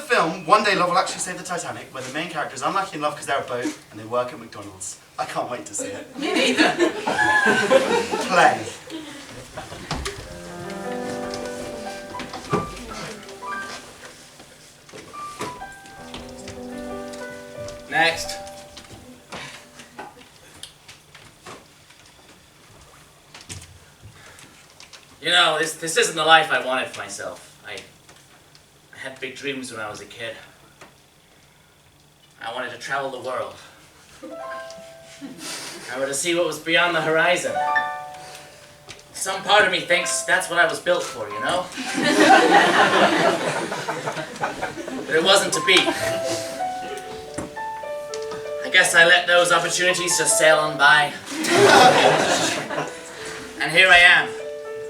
film, One Day Love Will Actually Save the Titanic, where the main character is unlucky in love because they're a boat and they work at McDonald's. I can't wait to see it. Me neither. Play. Next. You know, this isn't the life I wanted for myself. I had big dreams when I was a kid. I wanted to travel the world. I wanted to see what was beyond the horizon. Some part of me thinks that's what I was built for, you know? But it wasn't to be. I guess I let those opportunities just sail on by. And here I am,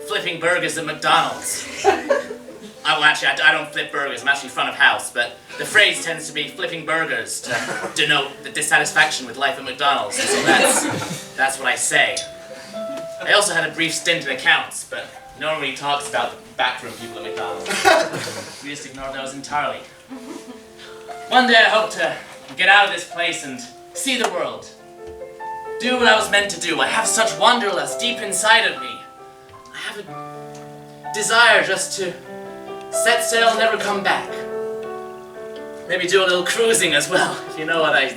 flipping burgers at McDonald's. Well, actually, I don't flip burgers, I'm actually front of house, but the phrase tends to be flipping burgers to denote the dissatisfaction with life at McDonald's, and so that's what I say. I also had a brief stint in accounts, but no one really talks about the backroom people at McDonald's. We just ignore those entirely. One day I hope to get out of this place and see the world. Do what I was meant to do. I have such wanderlust deep inside of me. I have a desire just to set sail and never come back. Maybe do a little cruising as well, if you know what I...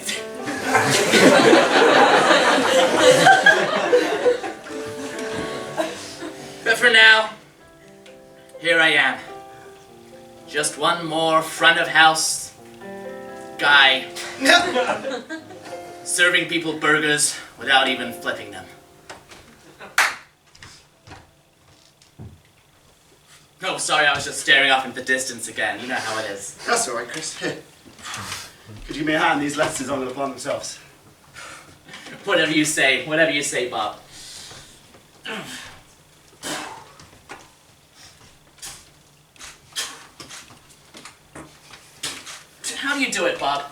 But for now, here I am. Just one more front of house guy. Serving people burgers without even flipping them. Oh, sorry, I was just staring off into the distance again. You know how it is. That's all right, Chris. Here. Could you give me a hand? These letters aren't going to plant themselves. Whatever you say, Bob. How do you do it, Bob?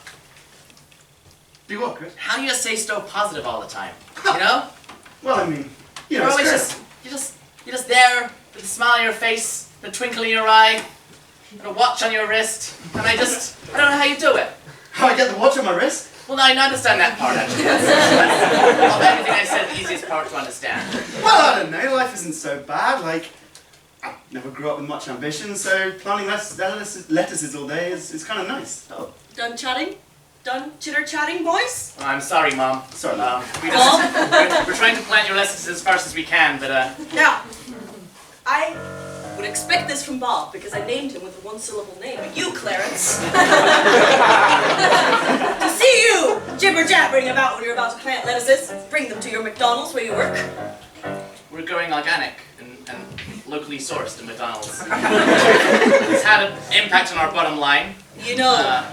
Do what, Chris? How do you stay so positive all the time? You know? Well, I mean, you know, You're always you're just there with a smile on your face, a twinkle in your eye, and a watch on your wrist, and I don't know how you do it. How I get the watch on my wrist? Well, no, I understand that part, actually. That's of everything I said, the easiest part to understand. Well, I don't know. Life isn't so bad. Like, I never grew up with much ambition, so planting lettuces all day is kind of nice. Oh. Done chatting? Done chitter-chatting, boys? Well, I'm sorry, Mom. Sorry, we're trying to plant your lettuces as fast as we can, but Now, I would expect this from Bob, because I named him with a one-syllable name. But you, Clarence, to see you jibber-jabbering about when you're about to plant lettuces, bring them to your McDonald's where you work. we're going organic and locally sourced at McDonald's. It's had an impact on our bottom line. You know,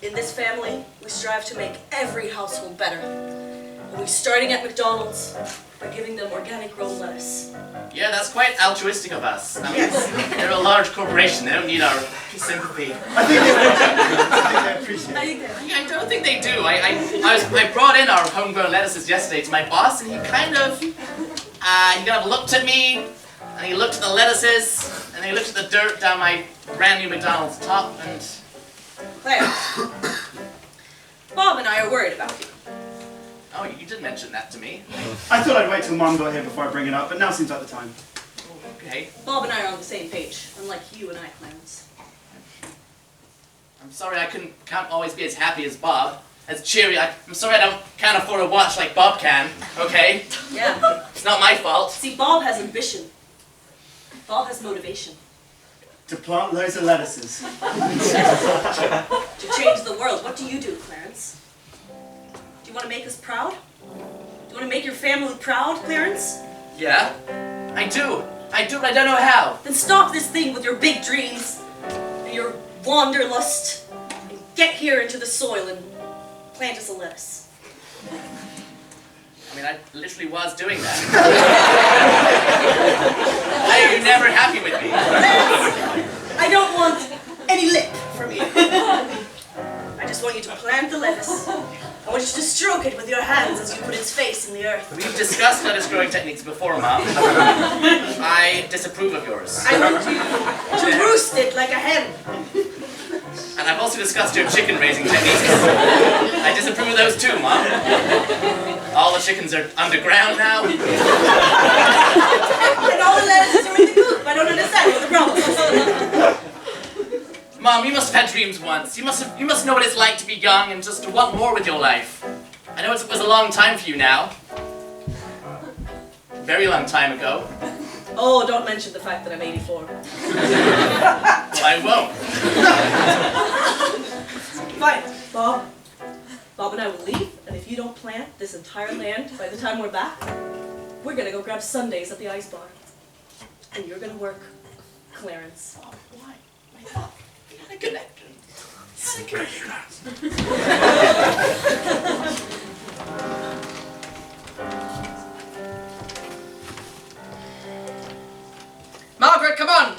in this family, we strive to make every household better. And we're starting at McDonald's by giving them organic grown lettuce. Yeah, that's quite altruistic of us. I mean, Yes. they're a large corporation, they don't need our sympathy. I think they appreciate it. I don't think they do. I brought in our homegrown lettuces yesterday to my boss, and he kind of looked at me, and he looked at the lettuces, and he looked at the dirt down my brand new McDonald's top, and... Claire, Bob and I are worried about you. Oh, you did mention that to me. I thought I'd wait till Mum got here before I bring it up, but now seems like the time. Okay. Bob and I are on the same page, unlike you and I, Clarence. I'm sorry I can't always be as happy as Bob, as cheery. I'm sorry I can't afford a watch like Bob can, okay? Yeah. It's not my fault. See, Bob has ambition. Bob has motivation. To plant loads of lettuces. To change the world. What do you do, Clarence? Do you want to make us proud? Do you want to make your family proud, Clarence? Yeah, I do, but I don't know how. Then stop this thing with your big dreams and your wanderlust and get here into the soil and plant us a lettuce. I mean, I literally was doing that. Why are you never happy with me? Clarence, I don't want any lip from you. I just want you to plant the lettuce. I want you to stroke it with your hands as you put its face in the earth. We've discussed lettuce growing techniques before, Mom. I disapprove of yours. I want you to roost it like a hen. And I've also discussed your chicken raising techniques. I disapprove of those too, Mom. All the chickens are underground now. And all the lettuces are in the coop. I don't understand what the problem is. Mom, you must have had dreams once. You must know what it's like to be young and just to want more with your life. I know it was a long time for you now. A very long time ago. Oh, don't mention the fact that I'm 84. Well, I won't. Fine, Bob. Bob and I will leave, and if you don't plant this entire land by the time we're back, we're gonna go grab sundaes at the ice bar. And you're gonna work Clarence. Oh, why? My God. What a connection. Margaret, come on!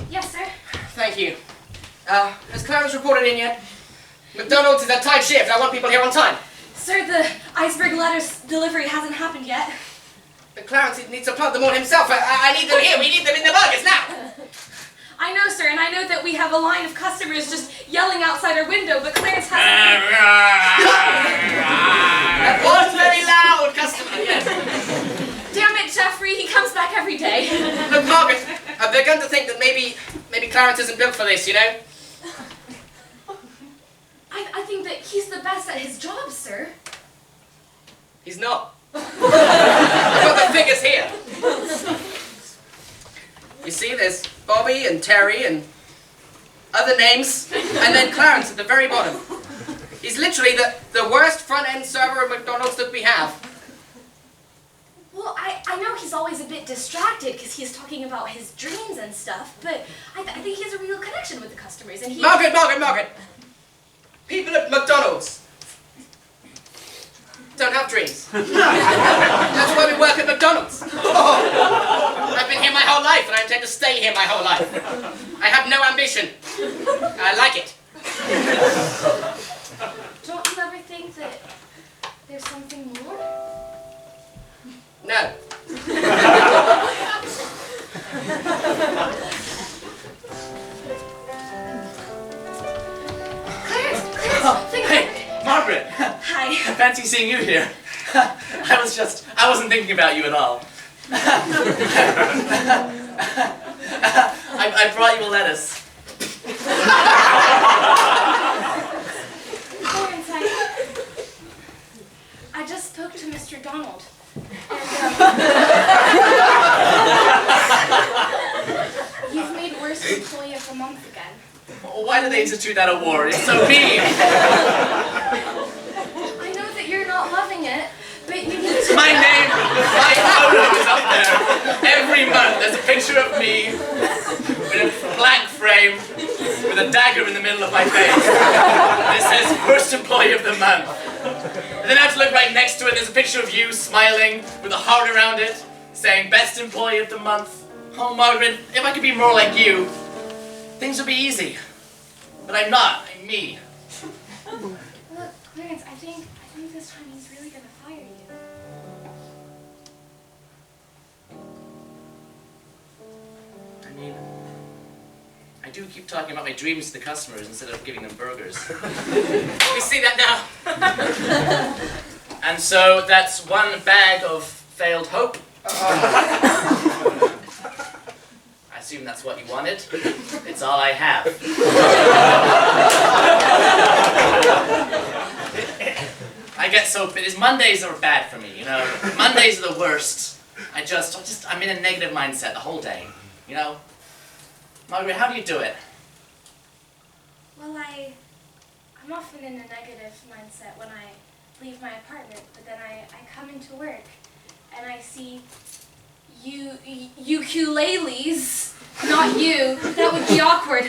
Yes, sir. Thank you. Has Clarence reported in yet? McDonald's is at tight shift. I want people here on time. Sir, the iceberg letters delivery hasn't happened yet. But Clarence needs to plant them all himself. I need them here. We need them in the burgers now. I know, sir, and I know that we have a line of customers just yelling outside our window, but Clarence hasn't... That was very loud, customer. Yes. Damn it, Jeffrey, he comes back every day. Look, Margaret, I've begun to think that maybe Clarence isn't built for this, you know? I think that he's the best at his job, sir. He's not. I've got the figures here. You see, there's Bobby and Terry and other names, and then Clarence at the very bottom. He's literally the worst front-end server of McDonald's that we have. Well, I know he's always a bit distracted because he's talking about his dreams and stuff, but I think he has a real connection with the customers, and he... Margaret! People at McDonald's don't have dreams. That's why we work at McDonald's. I've been here my whole life, and I intend to stay here my whole life. I have no ambition. I like it. Don't you ever think that there's something more? No. Hey, Margaret! Hi. I fancy seeing you here. I wasn't thinking about you at all. I brought you a lettuce. Clarence, I just spoke to Mr. Donald. And, you've made worst employee of the month again. Why did they institute that award? It's so mean! I know that you're not loving it, but you need to... My photo is up there. Every month there's a picture of me in a black frame with a dagger in the middle of my face. And it says Worst Employee of the Month. And then I have to look right next to it, there's a picture of you smiling with a heart around it, saying Best Employee of the Month. Oh, Margaret, if I could be more like you, things would be easy. But I'm not. I'm me. Look, Clarence, I think this time he's really gonna fire you. I mean, I do keep talking about my dreams to the customers instead of giving them burgers. We see that now. And so that's one bag of failed hope. I assume that's what you wanted. It's all I have. I get so pissed. Mondays are bad for me, you know. Mondays are the worst. I'm in a negative mindset the whole day, you know. Margaret, how do you do it? Well, I'm often in a negative mindset when I leave my apartment, but then I come into work and I see ukuleles, not you. That would be awkward.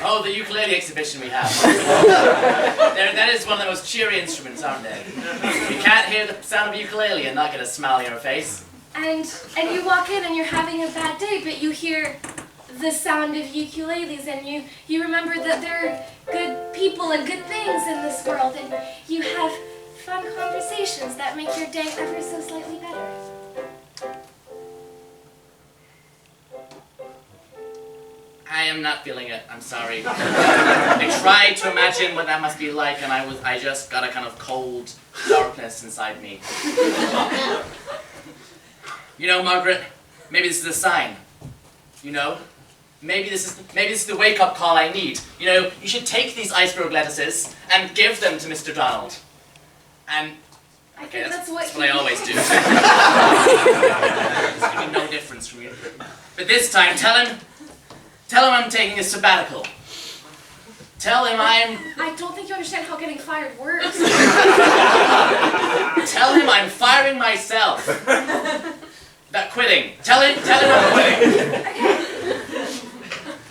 Oh, the ukulele exhibition we have. That is one of the most cheery instruments, aren't they? You can't hear the sound of a ukulele and not get a smile on your face. And you walk in and you're having a bad day, but you hear the sound of ukuleles and you remember that there are good people and good things in this world, and you have fun conversations that make your day ever so slightly better. I am not feeling it. I'm sorry. I tried to imagine what that must be like, and I just got a kind of cold darkness inside me. You know, Margaret, maybe this is a sign. You know? Maybe this is the wake-up call I need. You know, you should take these iceberg lettuces and give them to Mr. Donald. And I okay, think that's what what I always do. There's gonna be no difference from you. But this time, tell him I'm taking a sabbatical. Tell him I don't think you understand how getting fired works. Tell him I'm firing myself. That quitting. Tell him I'm quitting. Okay.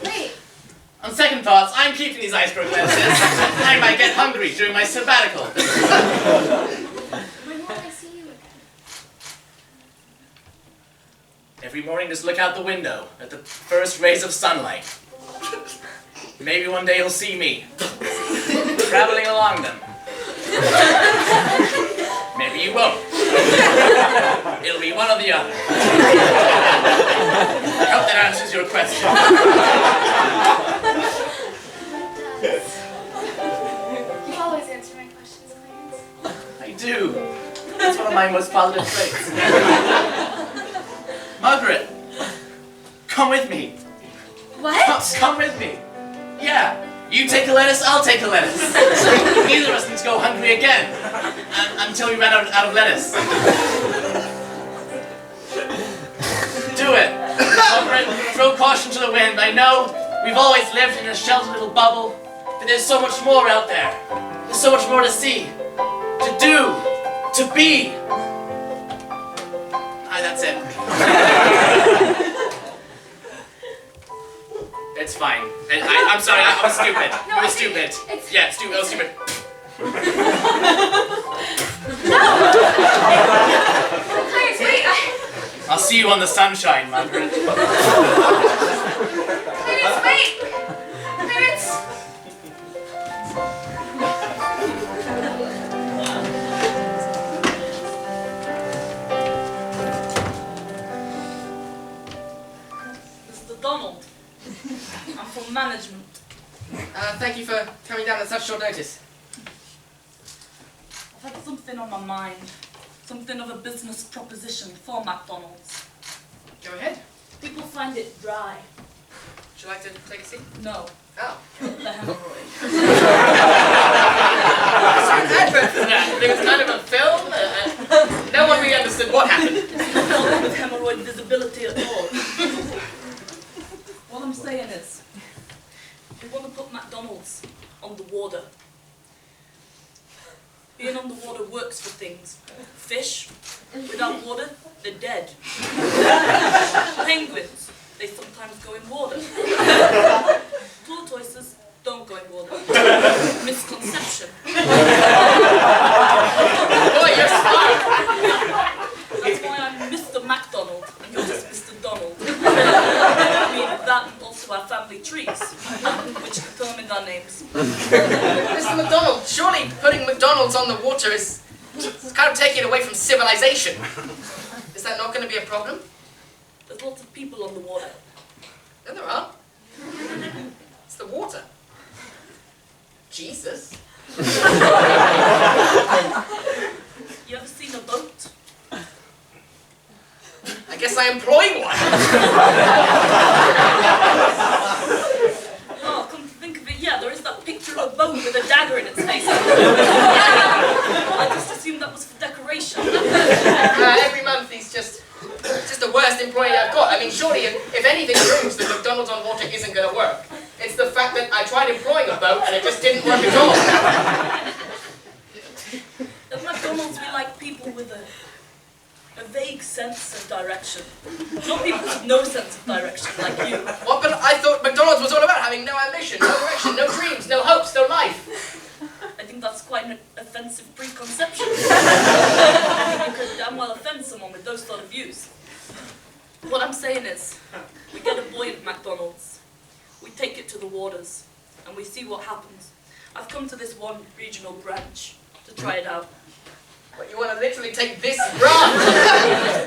Wait. On second thoughts, I'm keeping these iceberg lettuces. I might get hungry during my sabbatical. When will I see you again? Every morning, just look out the window at the first rays of sunlight. Maybe one day you'll see me traveling along them. Maybe you won't. It'll be one or the other. I hope that answers your question. It does. You always answer my questions, Clarence. I do. That's one of my most positive traits. Margaret, come with me. What? Come with me. Yeah, you take a lettuce, I'll take a lettuce. Neither of us needs to go hungry again until we run out of lettuce. Do it. Margaret, throw caution to the wind. I know we've always lived in a sheltered little bubble, but there's so much more out there. There's so much more to see, to do, to be. That's it. It's fine. I'm sorry, I was stupid. No, it was stupid. Yeah, stupid. I was stupid. Clarence, wait. I'll see you on the sunshine, Margaret. Clarence, wait. Clarence. Donald. I'm from management. Thank you for coming down at such short notice. I've had something on my mind. Something of a business proposition for McDonald's. Go ahead. People find it dry. Would you like to take a seat? No, Oh. the hemorrhoid. It was kind of a film. No one really understood what happened. Not with hemorrhoid visibility at all. What I'm saying is, we want to put McDonald's on the water. Being on the water works for things. Fish, without water, they're dead. Penguins, they sometimes go in water. Tortoises don't go in water. Misconception. Boy, you're smart. That's why I'm Mr. MacDonald and you're just Mr. Donald. I mean, that and also our family trees, which determined our names. Mr. McDonald, surely putting McDonald's on the water is kind of taking it away from civilization. Is that not going to be a problem? There's lots of people on the water. No, there aren't. It's the water. Jesus. You ever seen a boat? I guess I employ one. Oh, come to think of it, yeah, there is that picture of a boat with a dagger in its face. I just assumed that was for decoration. Every month he's just the worst employee I've got. I mean, surely if anything proves that McDonald's on water isn't going to work, it's the fact that I tried employing a boat and it just didn't work at all. At McDonald's, we like people with a vague sense of direction. Not people with no sense of direction, like you. What? But I thought McDonald's was all about having no ambition, no direction, no dreams, no hopes, no life. I think that's quite an offensive preconception. I think you could damn well offend someone with those sort of views. What I'm saying is, we get a boy at McDonald's, we take it to the waters, and we see what happens. I've come to this one regional branch to try it out. But you want to literally take this branch?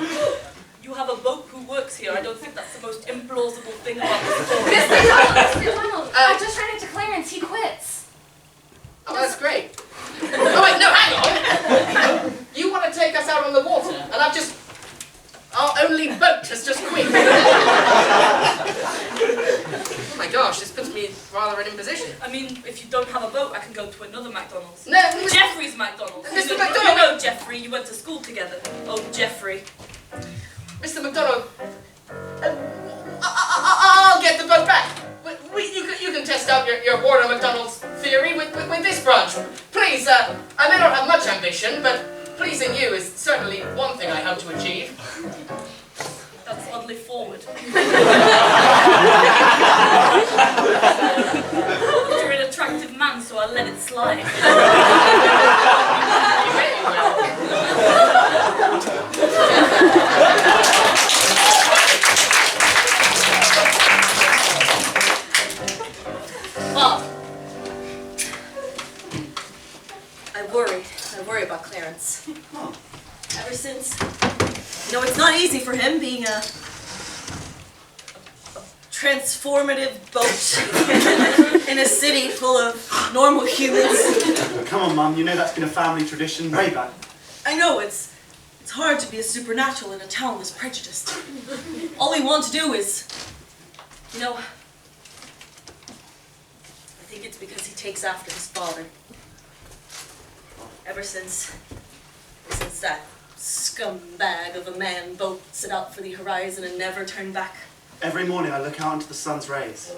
You have a boat who works here. I don't think that's the most implausible thing about the story. Mr. Donald! gosh, this puts me rather in imposition. I mean, if you don't have a boat, I can go to another McDonald's. No, Jeffrey's McDonald's. Mr. You McDonald! know Jeffrey, you went to school together. Oh, Jeffrey. Mr. McDonald, I'll get the boat back. You can test out your Warner McDonald's theory with this branch. Please, I may not have much ambition, but pleasing you is certainly one thing I hope to achieve. That's oddly forward. You're an attractive man, so I'll let it slide. You may well. Bob. I worry about Clarence. Oh. Ever since, you know, it's not easy for him being a transformative boat in a city full of normal humans. Come on, Mum, you know that's been a family tradition way back. I know, it's hard to be a supernatural in a town that's prejudiced. All we want to do is, you know, I think it's because he takes after his father. Ever since that scumbag of a man boat set out for the horizon and never turned back. Every morning I look out into the sun's rays.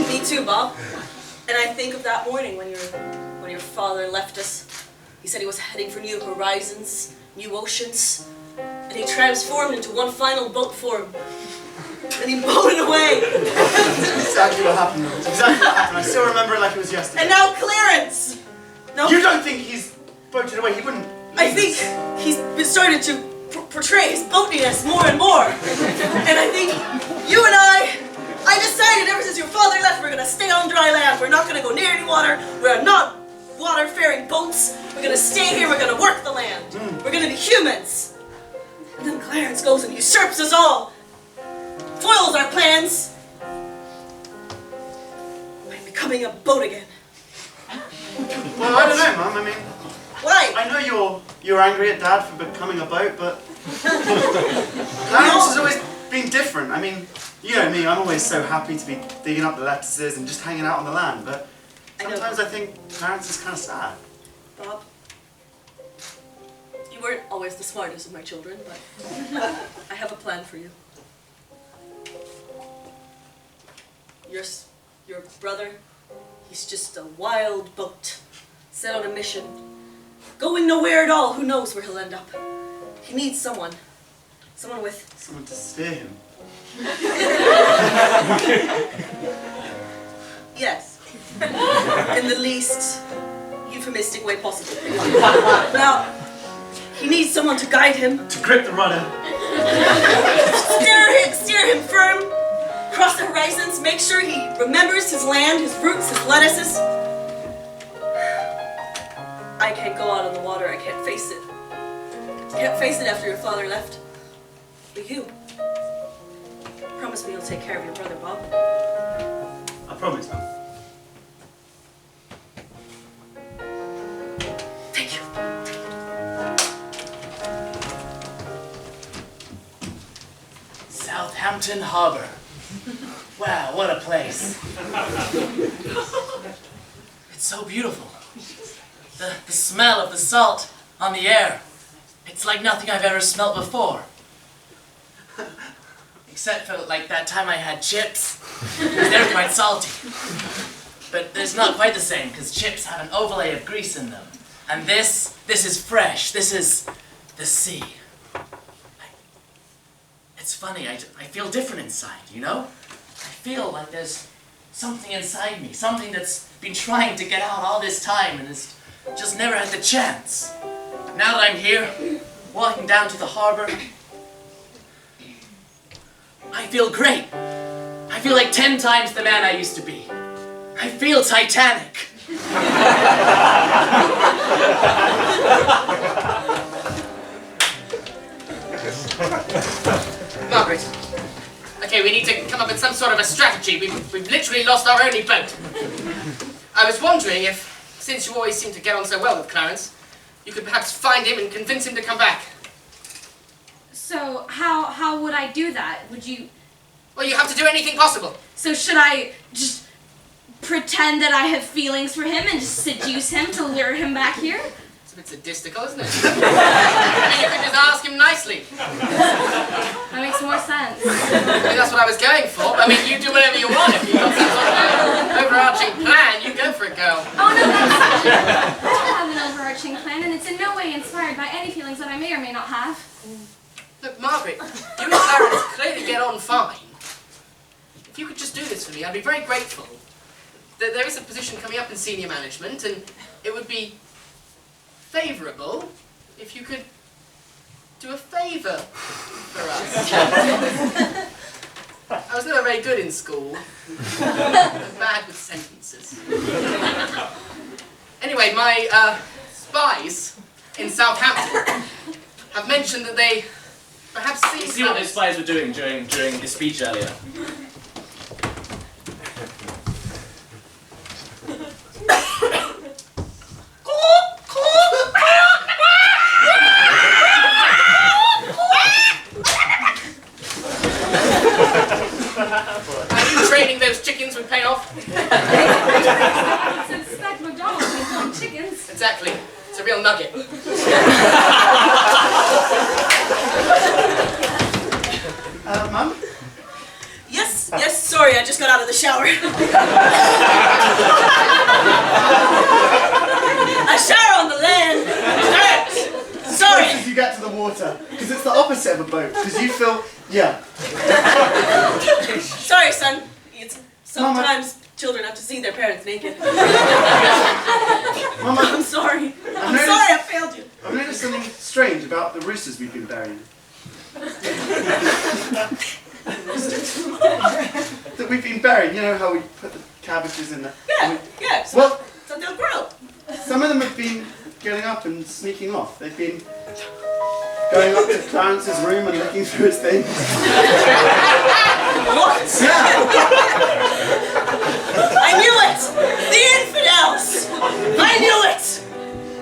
Me too, Bob. And I think of that morning when your father left us. He said he was heading for new horizons, new oceans, and he transformed into one final boat form. And he boated away. That's exactly what happened. That's exactly what happened. I still remember it like it was yesterday. And now Clarence! No, You don't think he's boated away? He wouldn't. I think he's started to portray his boatiness more and more. And I think you and I decided ever since your father left, we're gonna stay on dry land. We're not gonna go near any water. We're not water-faring boats. We're gonna stay here. We're gonna work the land. We're gonna be humans. And then Clarence goes and usurps us all. Foils our plans. By becoming a boat again. Well, I don't know, Mum. I mean, Why? I know you're angry at Dad for becoming a boat, but Clarence has always been different. I mean, you know me, I'm always so happy to be digging up the lettuces and just hanging out on the land, but sometimes I think Clarence is kind of sad. Bob, you weren't always the smartest of my children, but I have a plan for you. Your brother, he's just a wild boat, set on a mission, going nowhere at all. Who knows where he'll end up? He needs someone with... Someone to steer him. Yes. In the least euphemistic way possible. Now, he needs someone to guide him. To grip the rudder. Steer him firm. Cross the horizons. Make sure he remembers his land, his roots, his lettuces. I can't go out on the water. I can't face it. I can't face it after your father left. But you. Promise me you'll take care of your brother, Bob. I promise, Mum. Thank you. Southampton Harbor. Wow, what a place. It's so beautiful. The smell of the salt on the air. It's like nothing I've ever smelt before. Except for like that time I had chips. They're quite salty. But it's not quite the same because chips have an overlay of grease in them. And this is fresh. This is the sea. It's funny, I feel different inside, you know? I feel like there's something inside me, something that's been trying to get out all this time and has just never had the chance. Now that I'm here, walking down to the harbor, I feel great. I feel like 10 times the man I used to be. I feel Titanic. Margaret. Okay, we need to come up with some sort of a strategy. We've literally lost our only boat. I was wondering if, since you always seem to get on so well with Clarence, you could perhaps find him and convince him to come back. So how would I do that? Would you Well, you have to do anything possible. So should I just pretend that I have feelings for him and just seduce him to lure him back here? It's a bit sadistical, isn't it? I mean, you could just ask him nicely. That makes more sense. I mean, that's what I was going for. I mean, you do whatever you want. If you've got some sort of overarching plan, you go for it, girl. Oh no, that's I don't have an overarching plan, and it's in no way inspired by any feelings that I may or may not have. Look, Margaret, you and Clarence clearly get on fine. If you could just do this for me, I'd be very grateful. There is a position coming up in senior management, and it would be favourable if you could do a favour for us. I was never very good in school. I'm bad with sentences. Anyway, my spies in Southampton have mentioned that they perhaps see... You see what those spies were doing during his speech earlier? Are you training those chickens with payoff? Since Spec McDonald's been calling chickens. Exactly. It's a real nugget. Mum? Yes, sorry, I just got out of the shower. A shower on the land. Sorry. As you get to the water, because it's the opposite of a boat. Because you feel, yeah. Sorry, son. It's sometimes children have to see their parents naked. Mama, I'm sorry. I'm sorry I failed you. I've noticed something strange about the roosters we've been burying. That we've been burying. You know how we put the cabbages in the... Yeah. Well, So they'll grow. some of them have been getting up and sneaking off. They've been going up to Clarence's room and looking through his things. What? Yeah. I knew it! The infidels! I knew it!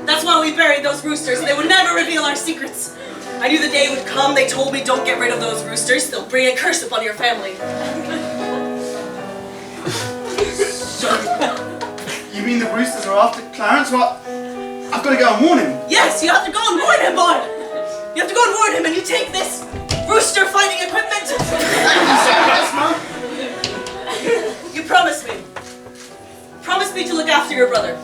That's why we buried those roosters. They would never reveal our secrets. I knew the day would come. They told me, don't get rid of those roosters. They'll bring a curse upon your family. You mean the roosters are after Clarence? Well, I've got to go and warn him. Yes, you have to go and warn him, Bard. You have to go and warn him, and you take this rooster fighting equipment. Yes, Mum? You promise me. Promise me to look after your brother.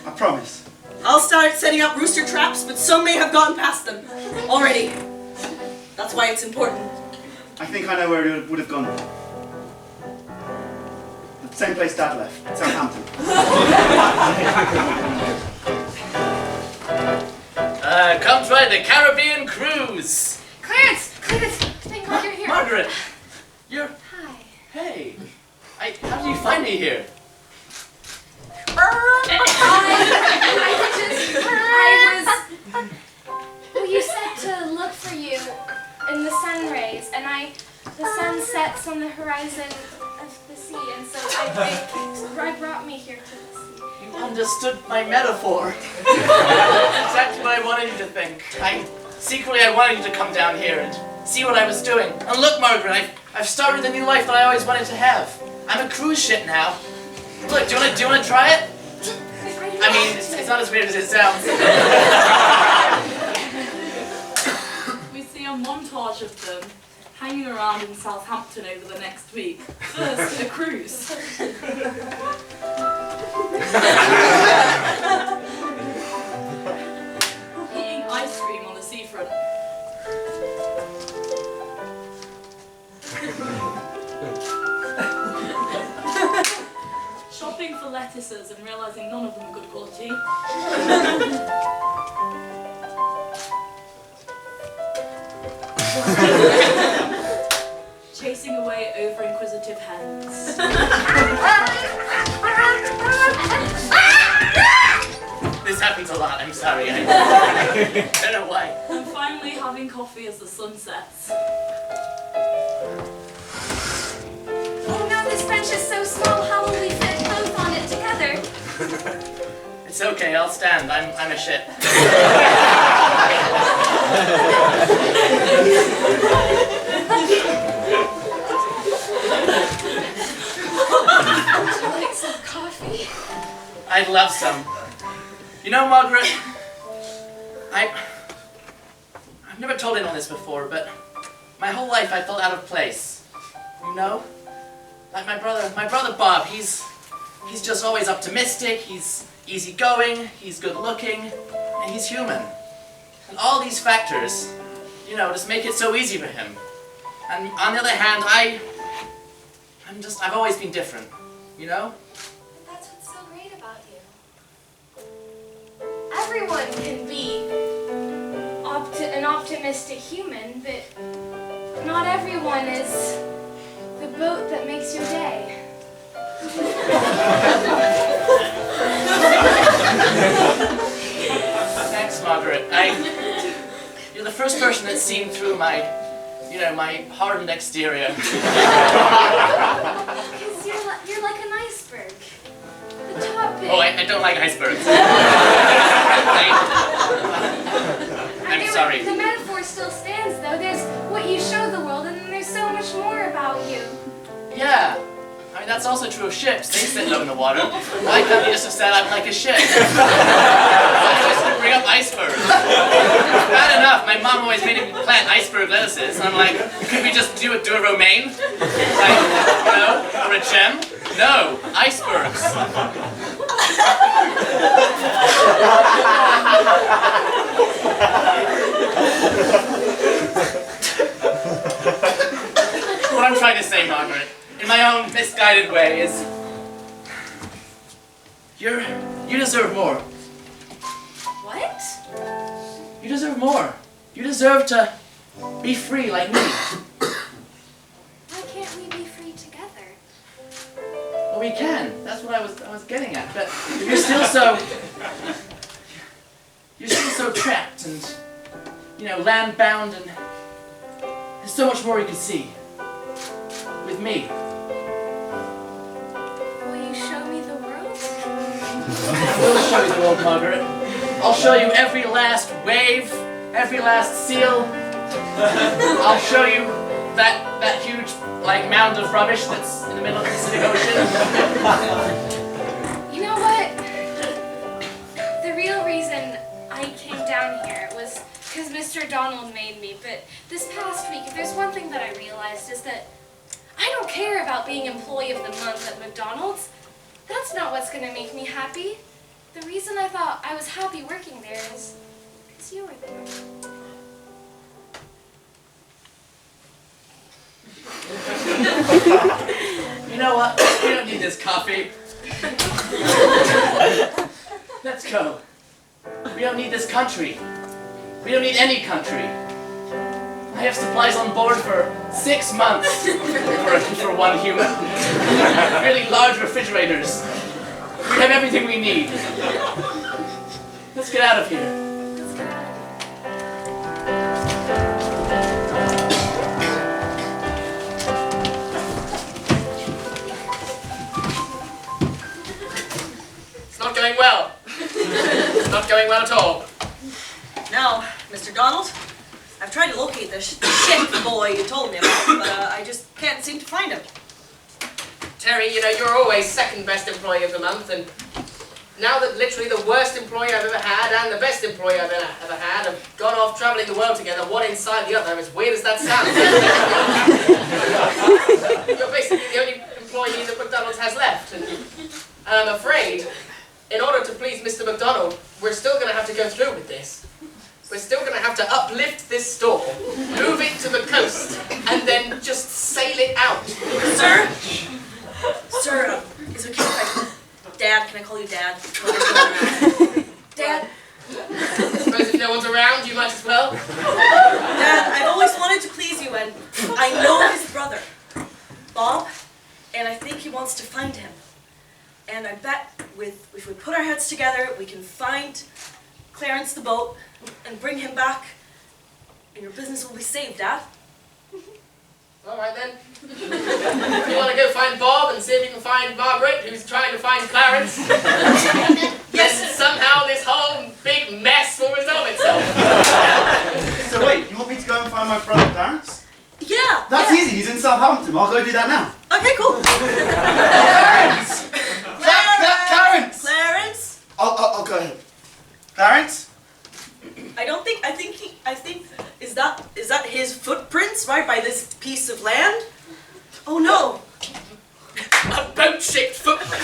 I promise. I'll start setting up rooster traps, but some may have gotten past them already. That's why it's important. I think I know where it would have gone. The same place Dad left, Southampton. Come try the Caribbean cruise. Clarence, thank God you're here. Margaret, you're... Hi. Hey, how did you find me here? Well, you said to look for you in the sun rays, and the sun sets on the horizon of the sea, and so I brought me here to the sea. You understood my metaphor. That's exactly what I wanted you to think. Secretly I wanted you to come down here and see what I was doing. And look, Margaret, I've started the new life that I always wanted to have. I'm a cruise ship now. Look, do you want to try it? I mean, it's not as weird as it sounds. We see a montage of them hanging around in Southampton over the next week. First, a cruise. Eating ice cream on the seafront. Shopping for lettuces and realising none of them are good quality. Chasing away over-inquisitive hens. This happens a lot, I'm sorry. I don't know why. And finally having coffee as the sun sets. Oh no, this bench is so small. How will we fit both on it together? It's okay, I'll stand. I'm a ship. I'd love some. You know, Margaret, I've never told anyone this before, but my whole life I felt out of place. You know? Like my brother Bob, he's just always optimistic, he's easygoing, he's good looking, and he's human. And all these factors, you know, just make it so easy for him. And on the other hand, I've always been different, you know? That's what's so great about you. Everyone can be an optimistic human, but not everyone is the boat that makes your day. Thanks, Margaret. You're the first person that's seen through my hardened exterior. Because you're like an iceberg. The top bit. Oh, I don't like icebergs. I'm sorry. The metaphor still stands, though. There's what you show the world, and then there's so much more about you. Yeah. I mean, that's also true of ships. They sit low in the water. Why can't you just have said I'm like a ship? Why do I have to bring up icebergs? Bad enough. My mom always made me plant iceberg lettuces, and I'm like, could we just do a romaine? Like, you know, or a gem? No, icebergs. What I'm trying to say, Margaret, in my own misguided way, is you deserve more. What? You deserve more. You deserve to be free like me. Why can't we be free together? Well, we can. That's what I was getting at. But you're still so trapped and, you know, land bound, and there's so much more you can see with me. Will you show me the world? I will show you the world, Margaret. I'll show you every last wave, every last seal. I'll show you that huge, like, mound of rubbish that's in the middle of the Pacific Ocean. You know what? The real reason I came down here was because Mr. Donald made me, but this past week, if there's one thing that I realized is that I don't care about being Employee of the Month at McDonald's. That's not what's going to make me happy. The reason I thought I was happy working there is because you were there. You know what? We don't need this coffee. Let's go. We don't need this country. We don't need any country. I have supplies on board for 6 months for one human. Really large refrigerators. We have everything we need. Let's get out of here. Let's get out of here. It's not going well. It's not going well at all. Now, Mr. Donald, I've tried to locate the ship boy you told me about, but I just can't seem to find him. Terry, you know, you're always second best employee of the month, and now that literally the worst employee I've ever had and the best employee I've ever had have gone off travelling the world together, one inside the other, as weird as that sounds. You're basically the only employee that McDonald's has left, and I'm afraid, in order to please Mr. McDonald, we're still going to have to go through with this. We're still going to have to uplift this store, move it to the coast, and then just sail it out. Sir? Sir, is it okay if I... Dad, can I call you Dad? Dad? I suppose if no one's around, you might as well. Dad, I've always wanted to please you, and I know his brother, Bob, and I think he wants to find him. And I bet if we put our heads together, we can find Clarence the boat and bring him back, and your business will be saved, Dad. All right then. If you want to go find Bob and see if you can find Margaret, who's trying to find Clarence, yes, somehow this whole big mess will resolve itself. So wait, you want me to go and find my brother Clarence? Yeah. That's easy, he's in Southampton. I'll go do that now. Okay, cool. Clarence! Clarence! Clarence! go ahead. Clarence? I think, is that his footprints, right, by this piece of land? Oh no! A boat-shaped footprint.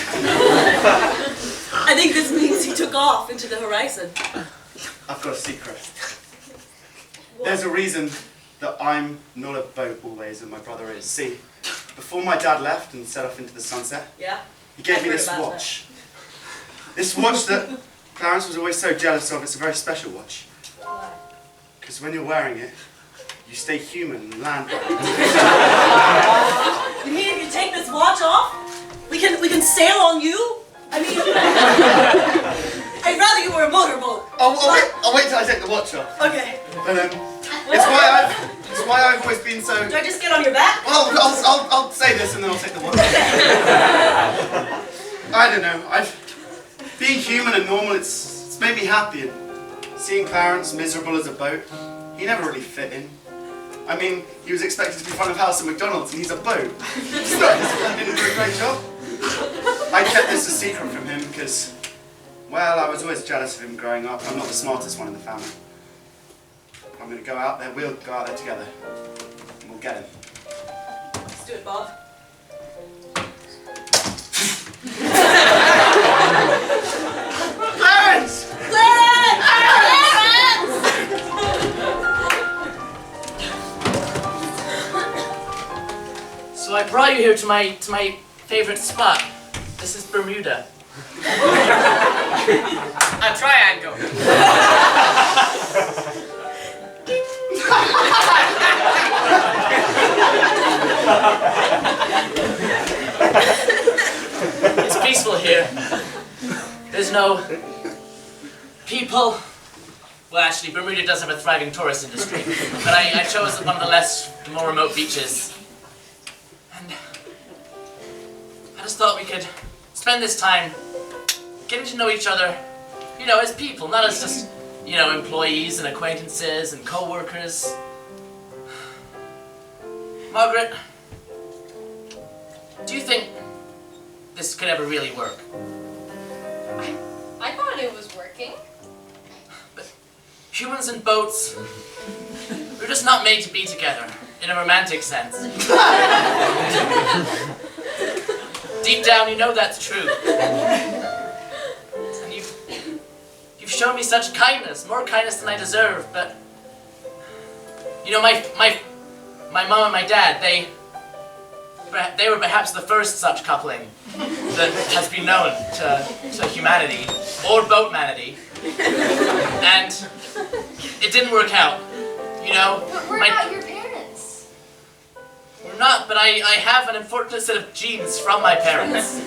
I think this means he took off into the horizon. I've got a secret. There's a reason that I'm not a boat always and my brother is. See, before my dad left and set off into the sunset, Yeah? he gave I've me heard this about watch. This watch that Clarence was always so jealous of. It's a very special watch. Why? Because when you're wearing it, you stay human and land right. You mean if you take this watch off, we can sail on you? I mean, I'd rather you were a motorboat. I'll wait till I take the watch off. Okay. But it's why I've always been so. Do I just get on your back? Well, I'll say this and then I'll take the watch. I don't know. Being human and normal, it's made me happy. And seeing Clarence miserable as a boat, he never really fit in. I mean, he was expected to be front of house at McDonald's and he's a boat. It's not his fault, he didn't do a great job. I kept this a secret from him because, well, I was always jealous of him growing up. I'm not the smartest one in the family. I'm going to go out there, we'll go out there together. And we'll get him. Let's do it, Bob. Clarence! So I brought you here to my favorite spot. This is Bermuda. A triangle. It's peaceful here. There's no people. Well, actually, Bermuda does have a thriving tourist industry, but I chose one of the more remote beaches. And I just thought we could spend this time getting to know each other, you know, as people, not as just, you know, employees and acquaintances and co-workers. Margaret, do you think this could ever really work? I thought it was working. Humans and boats, we're just not made to be together, in a romantic sense. Deep down, you know that's true. And you've shown me such kindness, more kindness than I deserve, but... You know, my mom and my dad, they were perhaps the first such coupling that has been known to humanity, or boatmanity. And it didn't work out, you know? But we're not your parents. We're not, but I have an unfortunate set of genes from my parents.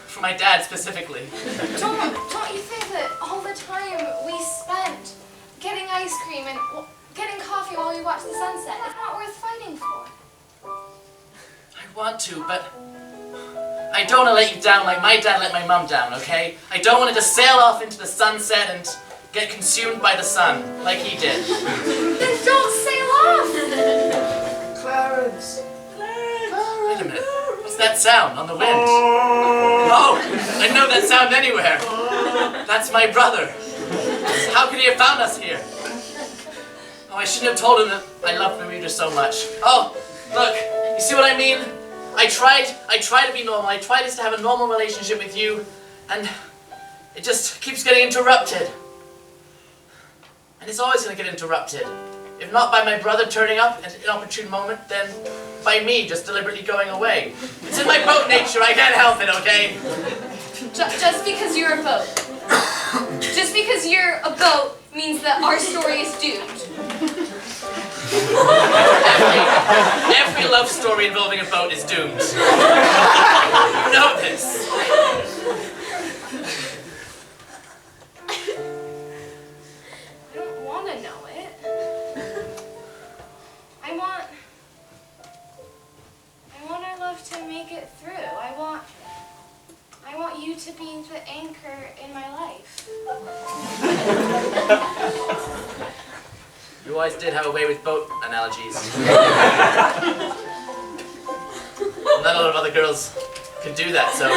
From my dad specifically. Don't you think that all the time we spent getting ice cream and getting coffee while we watch the sunset is not worth fighting for? I want to, but I don't want to let you down like my dad let my mom down, okay? I don't want to just sail off into the sunset and get consumed by the sun like he did. Then don't sail off! Clarence! Wait a minute. What's that sound on the wind? Oh, I know that sound anywhere. That's my brother. How could he have found us here? Oh, I shouldn't have told him that I love Bermuda so much. Oh, look, you see what I mean? I try to be normal. I try just to have a normal relationship with you, and it just keeps getting interrupted. And it's always going to get interrupted. If not by my brother turning up at an opportune moment, then by me just deliberately going away. It's in my boat nature, I can't help it, okay? Just because you're a boat. Just because you're a boat means that our story is doomed. Every love story involving a boat is doomed. You know this. I don't want to know it. I want our love to make it through. I want you to be the anchor in my life. You always did have a way with boat analogies. Not a lot of other girls can do that so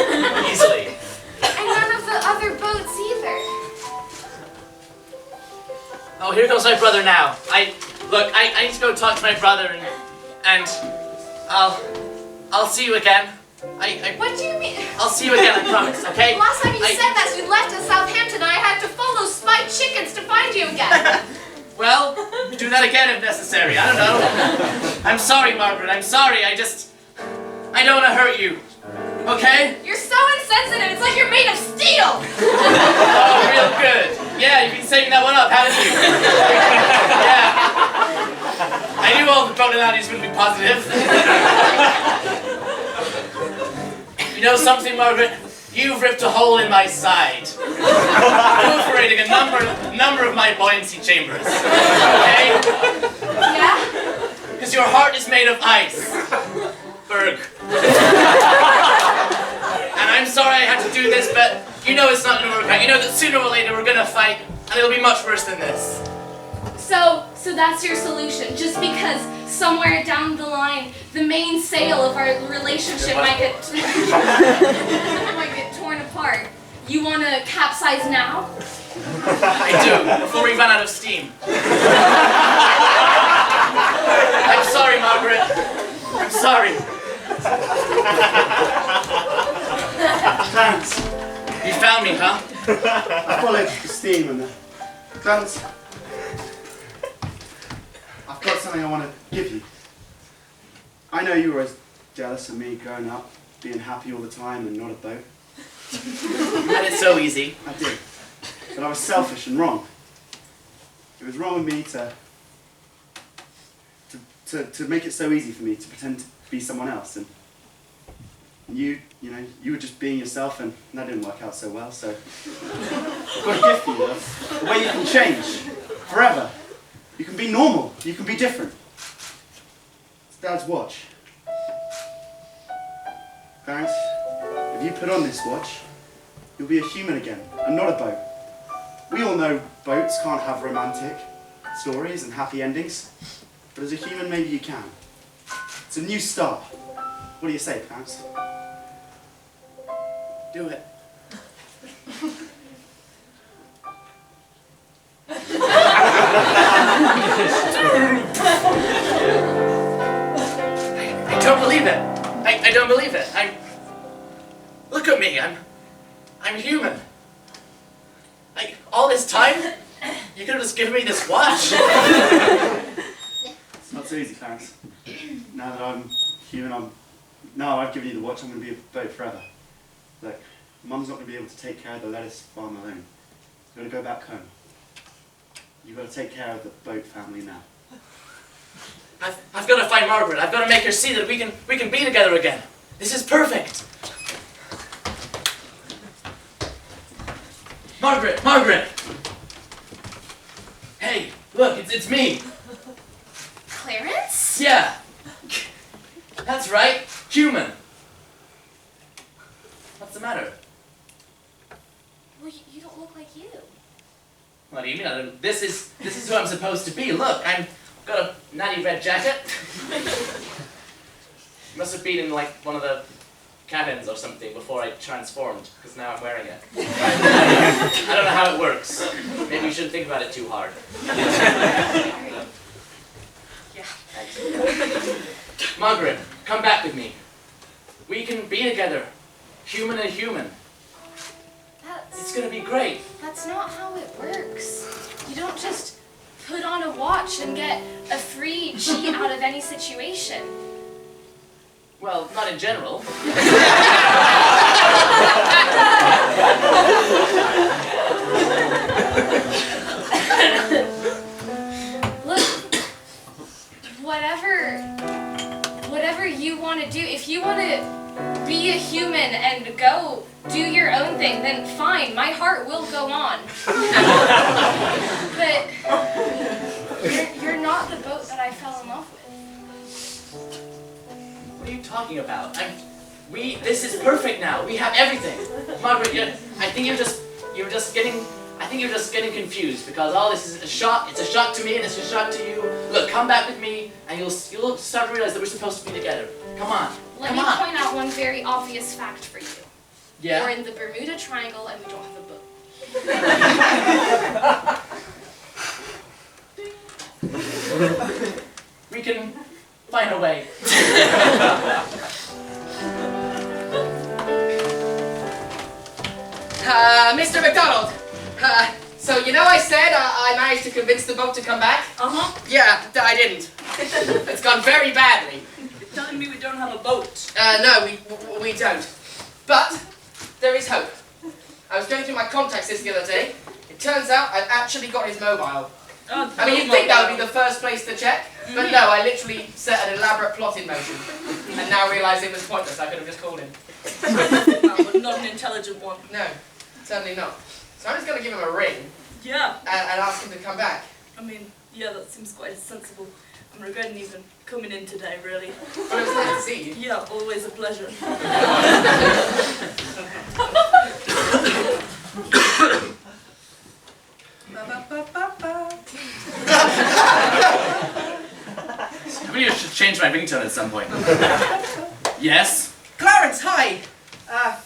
easily. And none of the other boats either. Oh, here comes my brother now. I need to go talk to my brother and I'll see you again. What do you mean? I'll see you again, I promise, okay? Last time you said that, you left in Southampton and I had to follow spiked chickens to find you again. Well, do that again if necessary. I don't know. I'm sorry, Margaret. I'm sorry. I don't want to hurt you. Okay? You're so insensitive. It's like you're made of steel. Oh, real good. Yeah, you've been saving that one up, haven't you? Yeah. I knew all the boat analogies would be positive. You know something, Margaret? You've ripped a hole in my side, perforating a number of my buoyancy chambers. Okay? Yeah? Because your heart is made of ice. Berg. And I'm sorry I had to do this, but you know it's not going to work out. You know that sooner or later we're going to fight, and it'll be much worse than this. So that's your solution. Just because somewhere down the line, the main sail of our relationship might get torn apart. You want to capsize now? I do, before we run out of steam. I'm sorry, Margaret. I'm sorry. Clarence, You found me, huh? I followed the steam and Clarence, I've got something I want to give you. I know you were as jealous of me growing up, being happy all the time and not a boat. And it's so easy. I did. But I was selfish and wrong. It was wrong of me to make it so easy for me to pretend to be someone else. And you were just being yourself, and that didn't work out so well, so I've got a gift for you, though. A way you can change forever. You can be normal. You can be different. It's Dad's watch. Clarence, if you put on this watch, you'll be a human again, and not a boat. We all know boats can't have romantic stories and happy endings, but as a human, maybe you can. It's a new start. What do you say, Clarence? Do it. I don't believe it. I don't believe it. Look at me. I'm human. All this time, you could have just given me this watch. It's not so easy, Clarence. Now that I'm human, now I've given you the watch, I'm going to be a boat forever. Look, Mum's not going to be able to take care of the lettuce farm alone. You've got to go back home. You've got to take care of the boat family now. I've got to find Margaret. I've got to make her see that we can be together again. This is perfect. Margaret! Margaret! Hey, look, it's me. Clarence? Yeah. That's right. Human. What's the matter? Well, you don't look like you. What do you mean? This is who I'm supposed to be. Look, I've got a natty red jacket. Must have been in like one of the cabins or something before I transformed, because now I'm wearing it. I don't know how it works. Maybe you shouldn't think about it too hard. Yeah. Thanks. Margaret, come back with me. We can be together, human and human. It's gonna be great. That's not how it works. You don't just put on a watch and get a free cheat out of any situation. Well, not in general. Look, whatever you want to do, if you want to be a human and go do your own thing, then fine, my heart will go on. But you're not the boat that I fell in love with. What are you talking about? This is perfect now. We have everything. Margaret, I think you're just getting confused, because all this is a shock. It's a shock to me and it's a shock to you. Look, come back with me and you'll start to realize that we're supposed to be together. Come on. Let me point out one very obvious fact for you. Yeah. We're in the Bermuda Triangle and we don't have a boat. We can find a way. Mr. McDonald, so you know I said I managed to convince the boat to come back? Uh-huh. Yeah, I didn't. It's gone very badly. You're telling me we don't have a boat. No, we don't. But there is hope. I was going through my contacts list the other day. It turns out I've actually got his mobile. Oh, I mean, you'd think that would be the first place to check, but no, I literally set an elaborate plot in motion. And now realise it was pointless, I could have just called him. No, but not an intelligent one. No, certainly not. So I'm just going to give him a ring Yeah. and ask him to come back. I mean, yeah, that seems quite sensible. I'm regretting even coming in today, really. But it was nice to see you. Yeah, always a pleasure. Maybe I should change my ringtone at some point. Yes? Clarence, hi!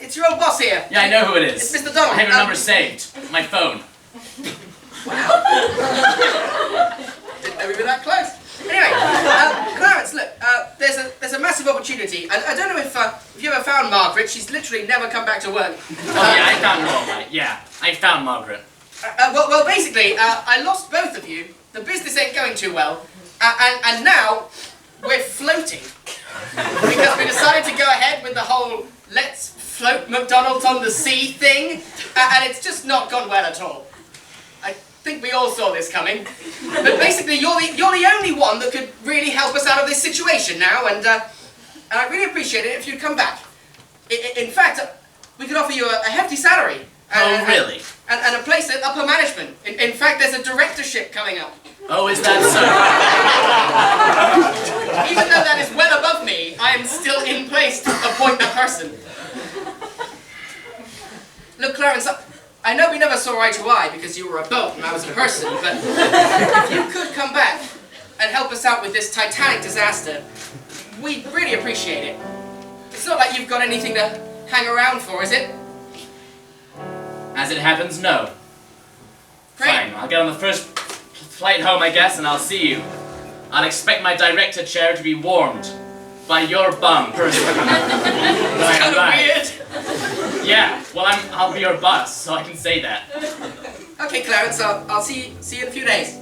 It's your old boss here. Yeah, I know who it is. It's Mr. Donald. I have your number saved. My phone. Didn't know we were that close. Anyway, Clarence, look, there's a massive opportunity. I don't know if you ever found Margaret. She's literally never come back to work. Oh yeah, I found her all right. Yeah, I found Margaret. Well, basically, I lost both of you. The business ain't going too well, and now we're floating because we decided to go ahead with the whole "let's float McDonald's on the sea" thing, and it's just not gone well at all. I think we all saw this coming, but basically, you're the only one that could really help us out of this situation now, and I'd really appreciate it if you'd come back. In fact, we could offer you a hefty salary. Oh really? And a place at upper management. In fact, there's a directorship coming up. Oh, is that so? Even though that is well above me, I am still in place to appoint a person. Look, Clarence, I know we never saw eye to eye because you were a boat and I was a person, but if you could come back and help us out with this Titanic disaster, we'd really appreciate it. It's not like you've got anything to hang around for, is it? As it happens, no. Great. Fine, I'll get on the first flight home, I guess, and I'll see you. I'll expect my director chair to be warmed by your bum personally. It's kind of weird. Yeah, well, I'll be your boss, so I can say that. Okay, Clarence, I'll see you in a few days.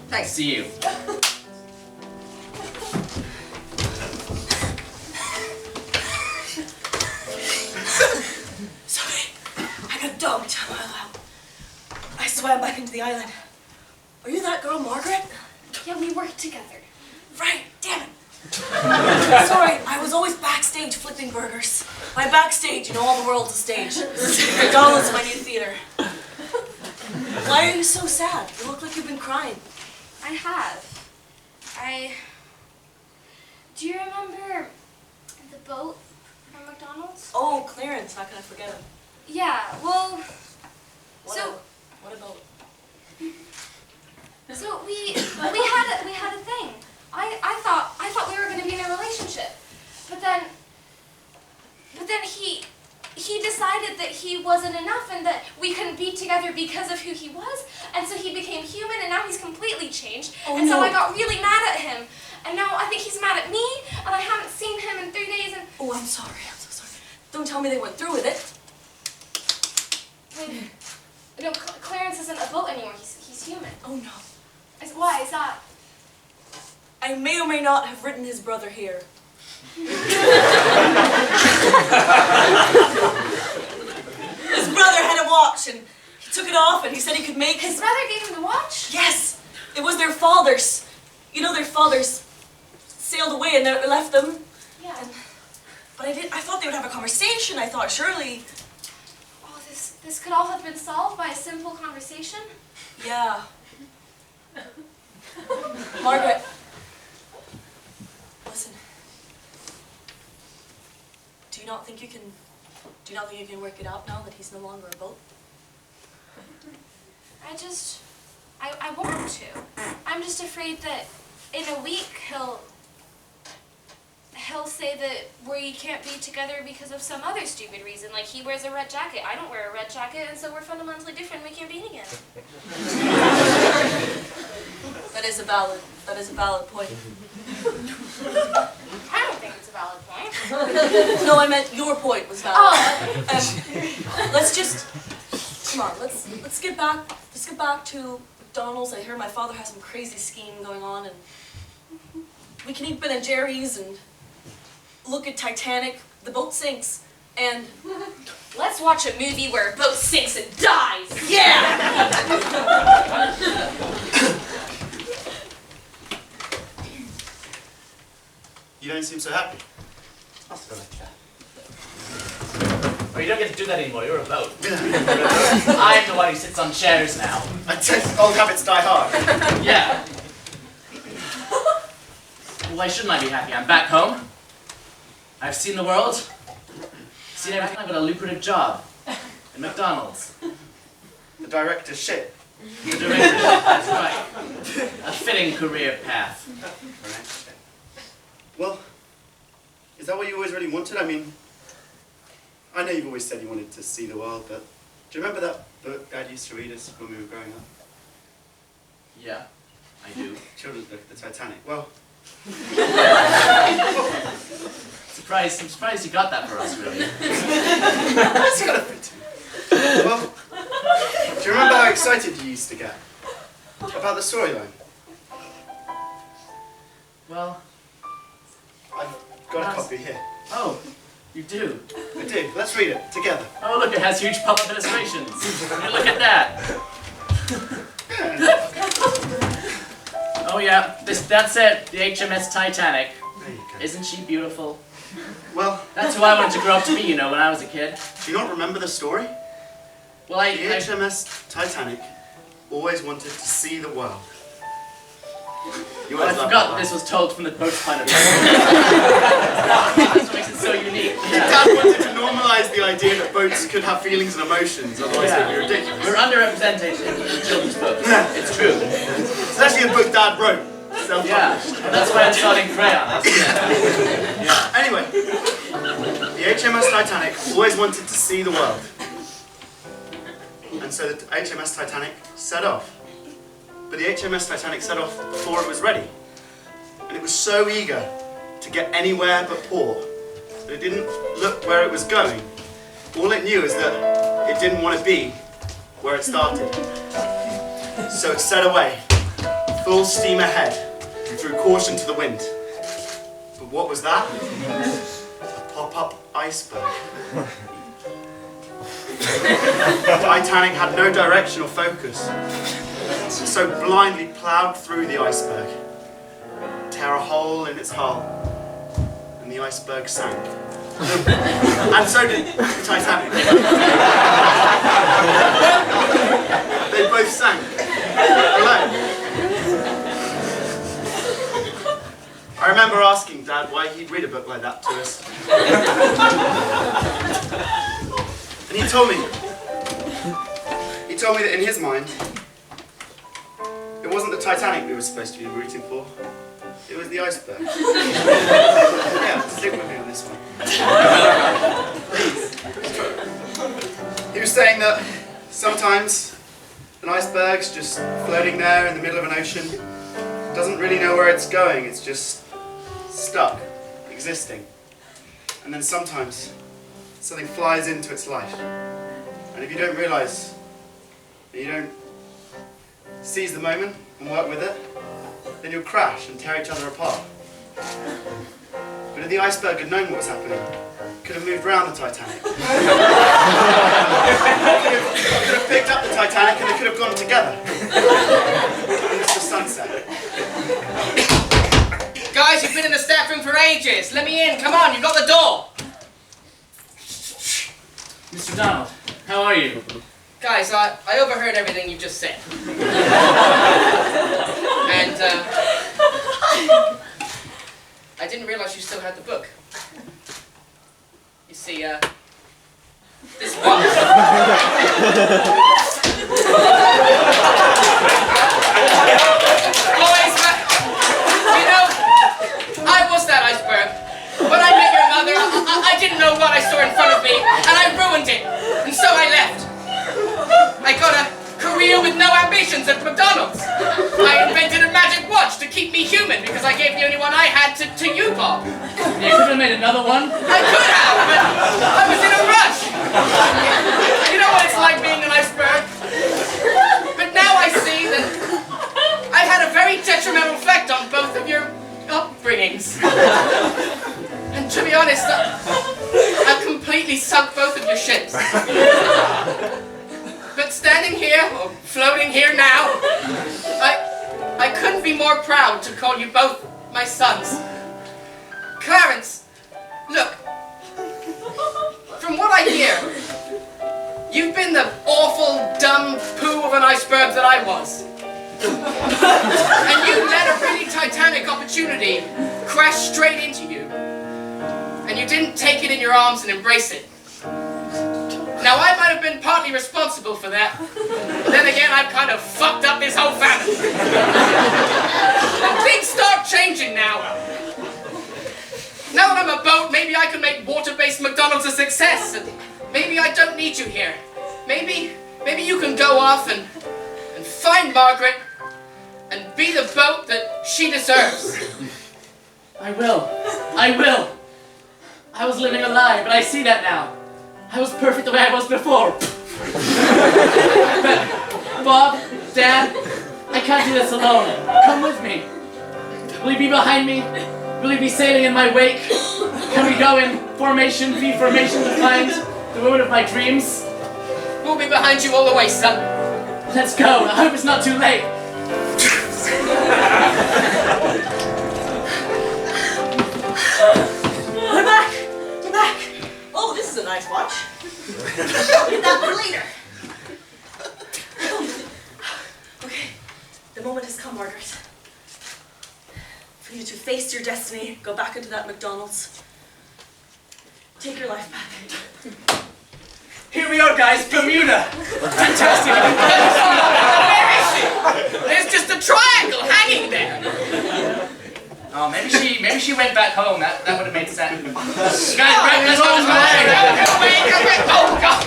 Thanks. See you. I got dumped a mile out. I swam back into the island. Are you that girl, Margaret? Yeah, we work together. Right, damn it. Sorry, I was always backstage flipping burgers. By backstage, you know, all the world's a stage. McDonald's is my new theater. Why are you so sad? You look like you've been crying. I have. Do you remember the boat from McDonald's? Oh, Clarence, how can I forget him? Yeah, well, What about? so we had a thing. I thought we were going to be in a relationship, but then he decided that he wasn't enough and that we couldn't be together because of who he was, and so he became human, and now he's completely changed. Oh, and so no. I got really mad at him, and now I think he's mad at me, and I haven't seen him in 3 days. And Oh, I'm sorry. I'm so sorry. Don't tell me they went through with it. wait, no, Clarence isn't a boat anymore. He's human. Oh no. Why is that? I may or may not have written his brother here. His brother had a watch and he took it off and he said he could make His brother gave him the watch? Yes! It was their fathers. You know, their fathers sailed away and they left them. Yeah. But I thought they would have a conversation. I thought surely. Oh, this could all have been solved by a simple conversation? Yeah. Margaret. Listen. Do you not think you can work it out now that he's no longer a boat? I want to. I'm just afraid that in a week he'll he'll say that we can't be together because of some other stupid reason. Like he wears a red jacket, I don't wear a red jacket, and so we're fundamentally different. We can't be together. That is a valid point. I don't think it's a valid point. No, I meant your point was valid. Oh, Let's just come on. Let's get back to McDonald's. I hear my father has some crazy scheme going on, and we can eat Ben and Jerry's and look at Titanic. The boat sinks, and let's watch a movie where a boat sinks and dies. yeah. You don't seem so happy. Oh, you don't get to do that anymore. You're a boat. I'm the one who sits on chairs now. I said old habits die hard. Yeah. Why shouldn't I be happy? I'm back home. I've seen the world. Seen everything. I've got a lucrative job at McDonald's. The director's shit. The director, that's right. A fitting career path. Well, is that what you always really wanted? I mean, I know you've always said you wanted to see the world, but do you remember that book Dad used to read us when we were growing up? Yeah, I do. Children's book, The Titanic. Well, I'm surprised you got that for us, really. it's got a fit to me. Well, do you remember how excited you used to get about the storyline? Well, I've got a copy here. oh, you do? I do. Let's read it together. Oh, look, it has huge pop-up illustrations. Look at that. Oh yeah, that's it. The HMS Titanic. There you go. Isn't she beautiful? Well, That's who I wanted to grow up to be, you know, when I was a kid. do you not remember the story? Well, The HMS Titanic always wanted to see the world. You I always loved forgot that this line. was told from the boat's point of view. That's what makes it so unique. Yeah. Dad wanted to normalise the idea that boats could have feelings and emotions, otherwise Yeah. it'd be ridiculous. We're underrepresented in children's books. It's true. It's actually a book Dad wrote. Yeah, that's why it's starting crayon. Yeah. Anyway, the HMS Titanic always wanted to see the world. And so the HMS Titanic set off. But the HMS Titanic set off before it was ready. And it was so eager to get anywhere but port that it didn't look where it was going. All it knew is that it didn't want to be where it started. So it set away, full steam ahead, and threw caution to the wind. But what was that? A pop-up iceberg. The Titanic had no direction or focus, so blindly ploughed through the iceberg, tear a hole in its hull, and the iceberg sank. And so did the Titanic. They both sank. Alone. I remember asking Dad why he'd read a book like that to us. And he told me that in his mind, it wasn't the Titanic we were supposed to be rooting for, it was the iceberg. Yeah, stick with me on this one. Please. He was saying that sometimes an iceberg's just floating there in the middle of an ocean, doesn't really know where it's going, it's just stuck, existing. And then sometimes something flies into its life. And if you don't realise, you don't seize the moment and work with it, then you'll crash and tear each other apart. But if the iceberg had known what was happening, it could have moved around the Titanic. It could have picked up the Titanic and they could have gone together. Into the sunset. Guys, you've been in the staff room for ages. Let me in. Come on, you've got the door. Mr. Donald, how are you? Guys, I overheard everything you just said. And I didn't realize you still had the book. You see, this book. Boys, you know, I was that iceberg. didn't know what I saw in front of me, and I ruined it. And so I left. I got a career with no ambitions at McDonald's. I invented a magic watch to keep me human because I gave the only one I had to you, Bob. You could have made another one. I could have, but I was in a rush. You know what it's like being an iceberg. But now I see that I've had a very detrimental effect on both of your upbringings. And to be honest, I've completely sunk both of your ships. But standing here, or floating here now, I couldn't be more proud to call you both my sons. Clarence, look, from what I hear, you've been the awful, dumb poo of an iceberg that I was. And you let a really Titanic opportunity crash straight into you. And you didn't take it in your arms and embrace it. Now, I might have been partly responsible for that, but then again, I've kind of fucked up this whole family. And things start changing now. Now that I'm a boat, maybe I can make water-based McDonald's a success, and maybe I don't need you here. Maybe you can go off and find Margaret and be the boat that she deserves. I will. I will. I was living a lie, but I see that now. I was perfect the way I was before. But, Bob, Dad, I can't do this alone. Come with me. Will you be behind me? Will you be sailing in my wake? Can we go in formation, V formation to find the woman of my dreams? We'll be behind you all the way, son. Let's go. I hope it's not too late. We're back! We're back! Oh, this is a nice watch. Get that for later. Okay, the moment has come, Margaret. For you to face your destiny, go back into that McDonald's. Take your life back. Here we are, guys. Bermuda. Fantastic. Where is she? There's just a triangle hanging there. Oh, maybe she went back home. That would have made sense. Guys, right, let's go. Oh, God.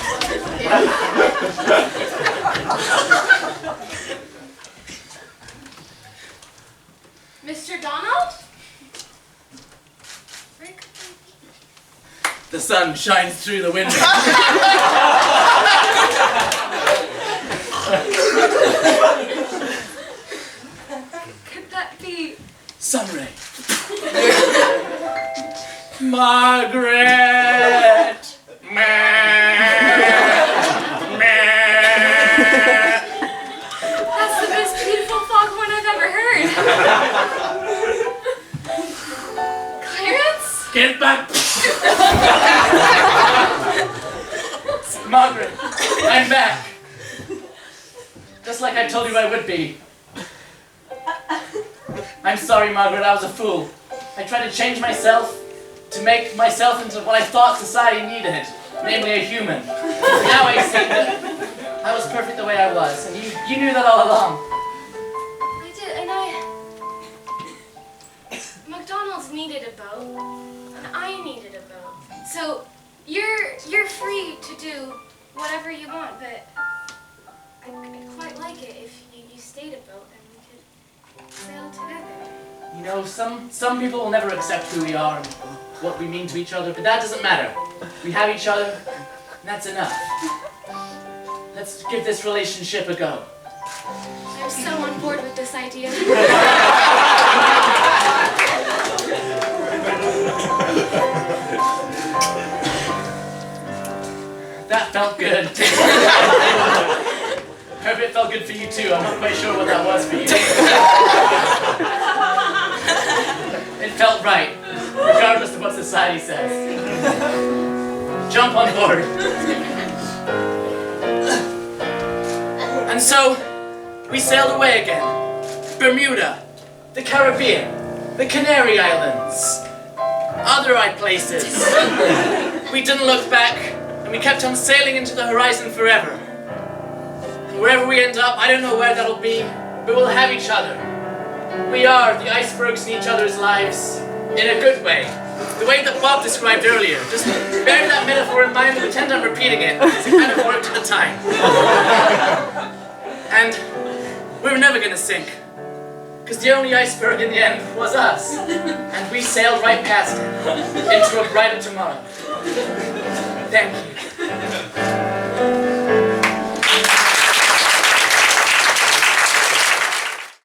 Mr. Donald? The sun shines through the window. Could that be? Sunray. Margaret. That's the most beautiful foghorn I've ever heard. Clarence? Get back. Margaret, I'm back. Just like I told you I would be. I'm sorry, Margaret, I was a fool. I tried to change myself, to make myself into what I thought society needed, namely a human. Now I see that I was perfect the way I was, and you knew that all along. I did, and McDonald's needed a boat, and I needed a boat. So you're free to do whatever you want, but I'd quite like it if you stayed a boat and we could sail together. You know, some people will never accept who we are and what we mean to each other, but that doesn't matter. We have each other, and that's enough. Let's give this relationship a go. I'm so on board with this idea. That felt good. I hope it felt good for you too. I'm not quite sure what that was for you. It felt right, regardless of what society says. Jump on board. And so, we sailed away again. Bermuda, the Caribbean, the Canary Islands, other places. We didn't look back, and we kept on sailing into the horizon forever. And wherever we end up, I don't know where that'll be, but we'll have each other. We are the icebergs in each other's lives, in a good way. The way that Bob described earlier, just bear that metaphor in mind and pretend I'm repeating it. It kind of worked at the time. And we were never gonna sink. Because the only iceberg in the end was us. And we sailed right past it, into a brighter tomorrow. Thank you.